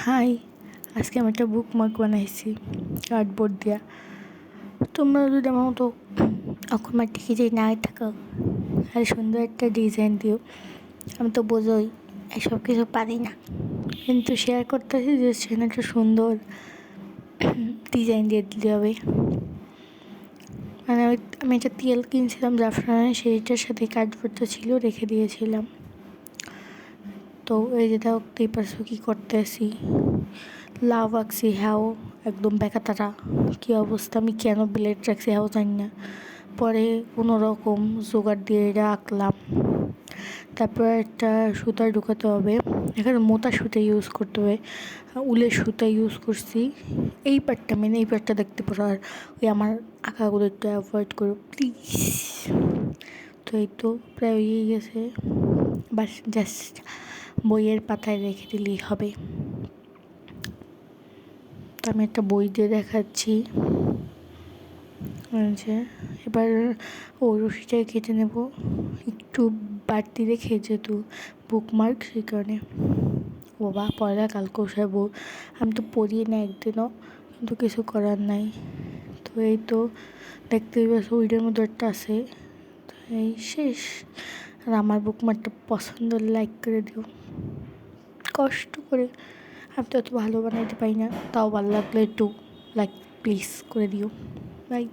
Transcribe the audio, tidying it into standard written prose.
High, আজকে আমি একটা বুকমার্ক বানাইছি কার্ডবোর্ড দিয়া। তোমরা যদি আমার মতো অকর্মার টিকে যে না থাকো আর সুন্দর একটা ডিজাইন দিও। আমি তো বোঝোই এসব কিছু পারি না, কিন্তু শেয়ার করতেছি যে সেখানে একটা সুন্দর ডিজাইন দিয়ে দিতে হবে। মানে আমি একটা তেল কিনছিলাম জাফরানের, সেইটার সাথে কার্ডবোর্ডটা ছিল, রেখে দিয়েছিলাম। তো এই যে দেখতেই পারছো কী করতেছি, লাভ আঁকছি। হ্যাও একদম বেকাতারা কী অবস্থা, আমি কেন ব্লেড রাখছি হ্যাও জানি না। পরে কোনো রকম জোগাড় দিয়ে এটা আঁকলাম। তারপর একটা সুতা ঢুকাতে হবে, এখানে মোটা সুতা ইউজ করতে হবে, উলের সুতা ইউজ করছি। এই পার্টটা মেন, এই পার্টটা দেখতে পারো। আর ওই আমার আঁকাগুলো একটু অ্যাভয়েড করো প্লিজ। তো এই তো প্রায় হয়েই গেছে, বাস জাস্ট বইয়ের পাতায় রেখে দিলেই হবে। তো আমি একটা বই দিয়ে দেখাচ্ছি যে এবার রশিটা কেটে নেব একটু বাড়তি রেখে, যেহেতু বুকমার্ক সেই কারণে। বাবা পড়া কালকেও সারব, আমি তো পড়িয়ে না একদিনও, কিন্তু কিছু করার নাই। তো এই তো দেখতেই পাচ্ছ ওইটার মধ্যে একটা আছে। তো এই শেষ। আর আমার বুকমার্কটা পছন্দ লাইক করে দিও কষ্ট করে। আমি তো এত ভালো বানাইতে পারি না, তাও ভালো লাগলে একটু লাইক প্লিজ করে দিও। বাই।